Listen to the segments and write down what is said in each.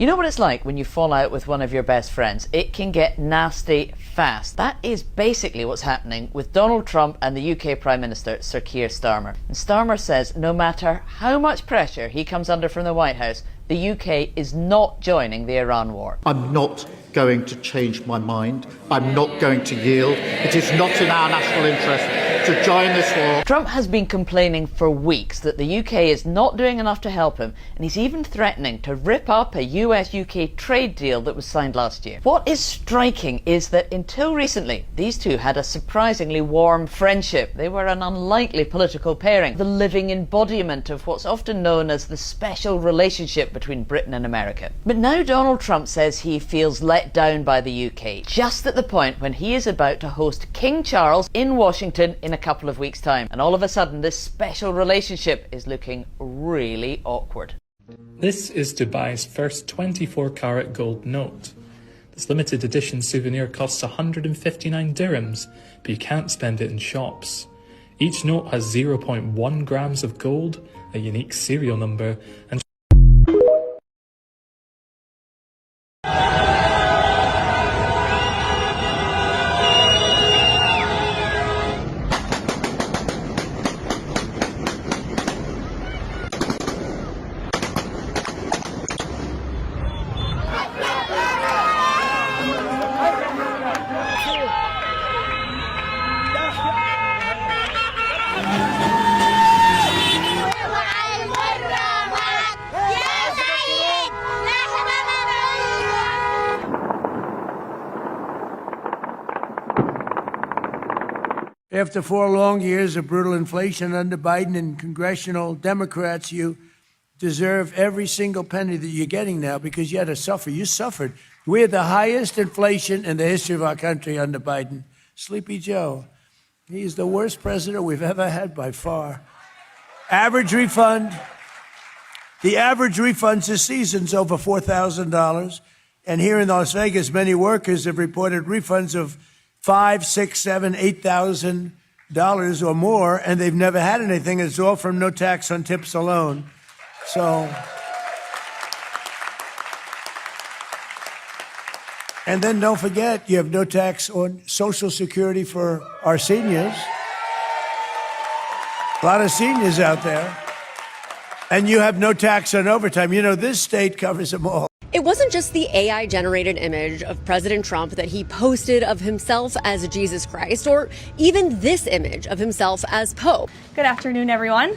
You know what it's like when you fall out with one of your best friends? It can get nasty fast. That is basically what's happening with Donald Trump and the UK Prime Minister, Sir Keir Starmer. And Starmer says no matter how much pressure he comes under from the White House, the UK is not joining the Iran war. I'm not going to change my mind. I'm not going to yield. It is not in our national interest to join this war. Trump has been complaining for weeks that the UK is not doing enough to help him, and he's even threatening to rip up a US-UK trade deal that was signed last year. What is striking is that until recently, these two had a surprisingly warm friendship. They were an unlikely political pairing, the living embodiment of what's often known as the special relationship between Britain and America. But now Donald Trump says he feels let down by the UK, just at the point when he is about to host King Charles in Washington in a couple of weeks' time. And all of a sudden, this special relationship is looking really awkward. This is Dubai's first 24-carat gold note. This limited edition souvenir costs 159 dirhams, but you can't spend it in shops. Each note has 0.1 grams of gold, a unique serial number, and After 4 long years of brutal inflation under Biden and congressional Democrats, you deserve every single penny that you're getting now because you had to suffer. You suffered. We had the highest inflation in the history of our country under Biden. Sleepy Joe, he's the worst president we've ever had by far. Average refund, the average refunds this season's over $4,000. And here in Las Vegas, many workers have reported refunds of $5,000, $6,000, $7,000, $8,000 or more, and they've never had anything. It's all from no tax on tips alone. So, and then don't forget, you have no tax on Social Security for our seniors. A lot of seniors out there. And you have no tax on overtime. You know, this state covers them all. It wasn't just the AI-generated image of President Trump that he posted of himself as Jesus Christ, or even this image of himself as Pope. Good afternoon, everyone.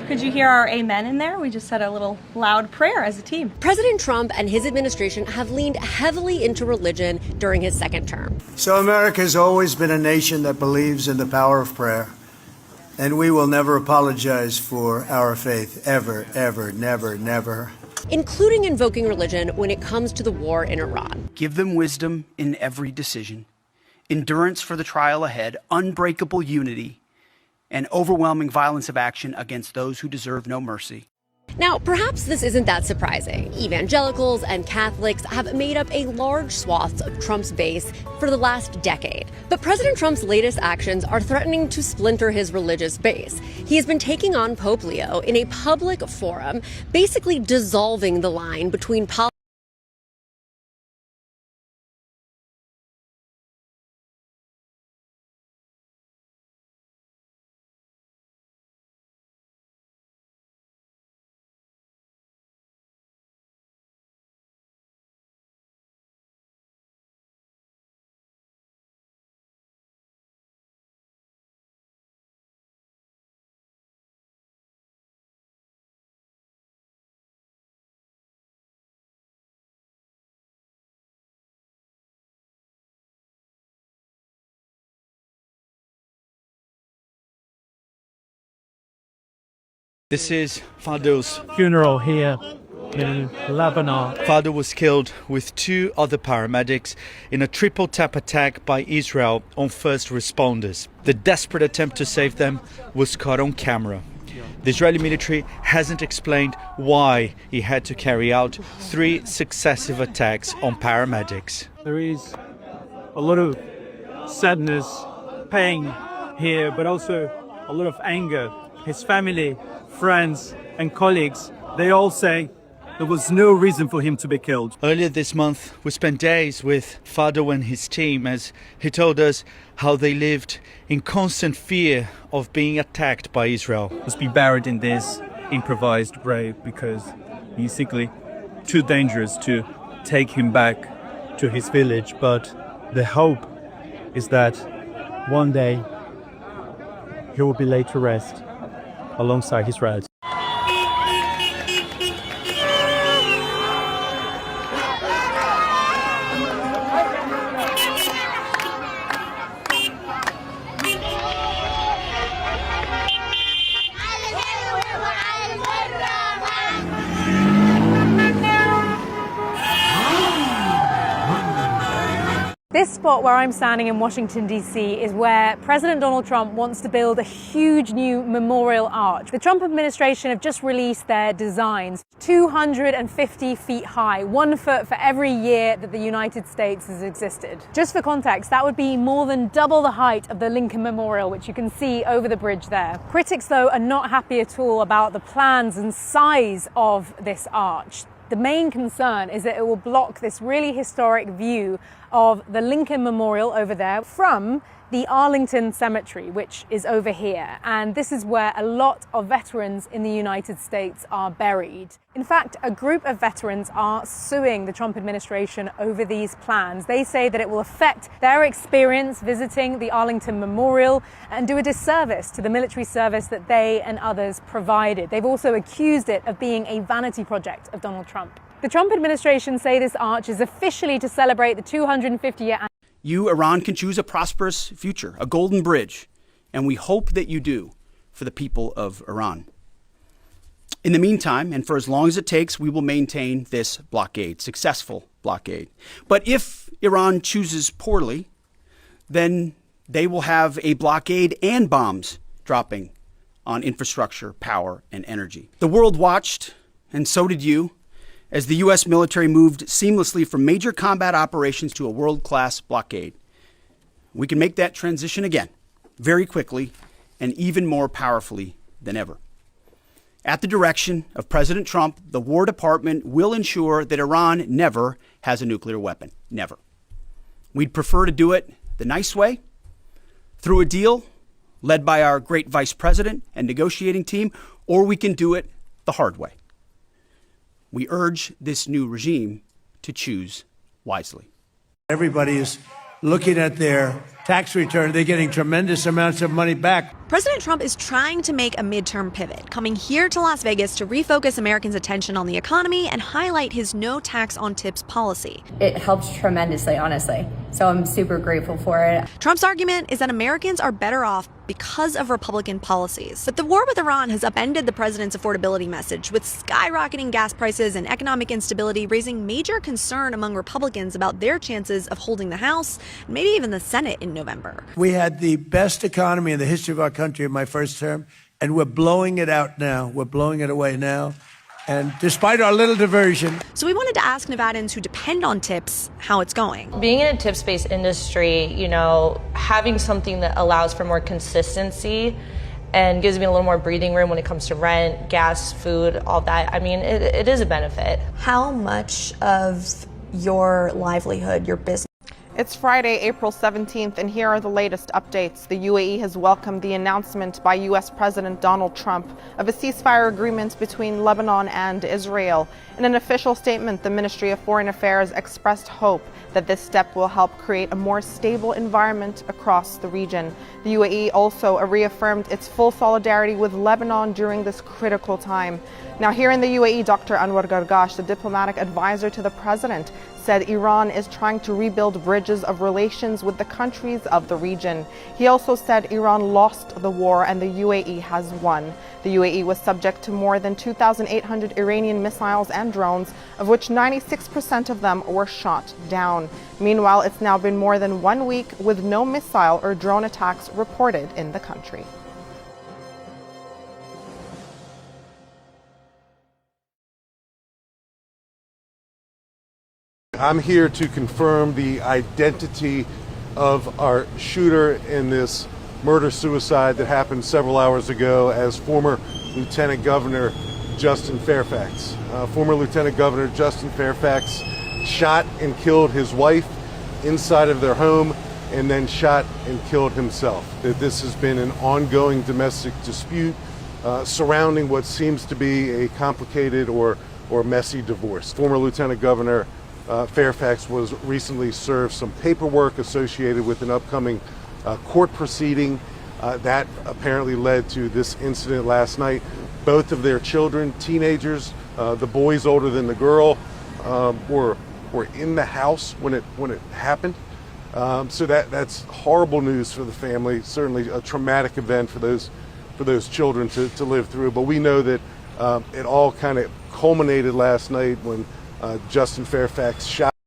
Could you hear our amen in there? We just said a little loud prayer as a team. President Trump and his administration have leaned heavily into religion during his second term. So America has always been a nation that believes in the power of prayer. And we will never apologize for our faith, ever, ever, never, never. Including invoking religion when it comes to the war in Iran. Give them wisdom in every decision, endurance for the trial ahead, unbreakable unity, and overwhelming violence of action against those who deserve no mercy. Now, perhaps this isn't that surprising. Evangelicals and Catholics have made up a large swath of Trump's base for the last decade. But President Trump's latest actions are threatening to splinter his religious base. He has been taking on Pope Leo in a public forum, basically dissolving the line between politics This is Fado's funeral here in Lebanon. Fado was killed with 2 other paramedics in a triple tap attack by Israel on first responders. The desperate attempt to save them was caught on camera. The Israeli military hasn't explained why he had to carry out 3 successive attacks on paramedics. There is a lot of sadness, pain here, but also a lot of anger. His family, friends and colleagues, they all say there was no reason for him to be killed. Earlier this month, we spent days with Fado and his team as he told us how they lived in constant fear of being attacked by Israel. Must be buried in this improvised grave because he's simply too dangerous to take him back to his village. But the hope is that one day he will be laid to rest alongside his relatives. This spot where I'm standing in Washington, D.C. is where President Donald Trump wants to build a huge new memorial arch. The Trump administration have just released their designs, 250 feet high, 1 foot for every year that the United States has existed. Just for context, that would be more than double the height of the Lincoln Memorial, which you can see over the bridge there. Critics, though, are not happy at all about the plans and size of this arch. The main concern is that it will block this really historic view of the Lincoln Memorial over there from the Arlington Cemetery, which is over here. And this is where a lot of veterans in the United States are buried. In fact, a group of veterans are suing the Trump administration over these plans. They say that it will affect their experience visiting the Arlington Memorial and do a disservice to the military service that they and others provided. They've also accused it of being a vanity project of Donald Trump. The Trump administration say this arch is officially to celebrate the 250-year anniversary. You, Iran, can choose a prosperous future, a golden bridge, and we hope that you do for the people of Iran. In the meantime, and for as long as it takes, we will maintain this blockade, successful blockade. But if Iran chooses poorly, then they will have a blockade and bombs dropping on infrastructure, power, and energy. The world watched, and so did you, as the U.S. military moved seamlessly from major combat operations to a world-class blockade. We can make that transition again, very quickly and even more powerfully than ever. At the direction of President Trump, the War Department will ensure that Iran never has a nuclear weapon. Never. We'd prefer to do it the nice way, through a deal led by our great vice president and negotiating team, or we can do it the hard way. We urge this new regime to choose wisely. Everybody is looking at their tax return. They're getting tremendous amounts of money back. President Trump is trying to make a midterm pivot, coming here to Las Vegas to refocus Americans' attention on the economy and highlight his no tax on tips policy. It helps tremendously, honestly. So I'm super grateful for it. Trump's argument is that Americans are better off because of Republican policies. But the war with Iran has upended the president's affordability message, with skyrocketing gas prices and economic instability raising major concern among Republicans about their chances of holding the House and maybe even the Senate in November. We had the best economy in the history of our country in my first term, and we're blowing it out now. We're blowing it away now. And despite our little diversion. So we wanted to ask Nevadans who depend on tips how it's going. Being in a tips-based industry, having something that allows for more consistency and gives me a little more breathing room when it comes to rent, gas, food, all that. It is a benefit. How much of your livelihood, your business? It's Friday, April 17th, and here are the latest updates. The UAE has welcomed the announcement by U.S. President Donald Trump of a ceasefire agreement between Lebanon and Israel. In an official statement, the Ministry of Foreign Affairs expressed hope that this step will help create a more stable environment across the region. The UAE also reaffirmed its full solidarity with Lebanon during this critical time. Now, here in the UAE, Dr. Anwar Gargash, the diplomatic advisor to the president, said Iran is trying to rebuild bridges of relations with the countries of the region. He also said Iran lost the war and the UAE has won. The UAE was subject to more than 2,800 Iranian missiles and drones, of which 96% of them were shot down. Meanwhile, it's now been more than 1 week with no missile or drone attacks reported in the country. I'm here to confirm the identity of our shooter in this murder-suicide that happened several hours ago, as former Lieutenant Governor Justin Fairfax. Former Lieutenant Governor Justin Fairfax shot and killed his wife inside of their home and then shot and killed himself. That this has been an ongoing domestic dispute surrounding what seems to be a complicated or messy divorce. Former Lieutenant Governor Fairfax was recently served some paperwork associated with an upcoming court proceeding that apparently led to this incident last night. Both of their children, teenagers, the boys older than the girl, were in the house when it happened. So that's horrible news for the family. Certainly a traumatic event for those children to live through. But we know that it all kind of culminated last night when Justin Fairfax shot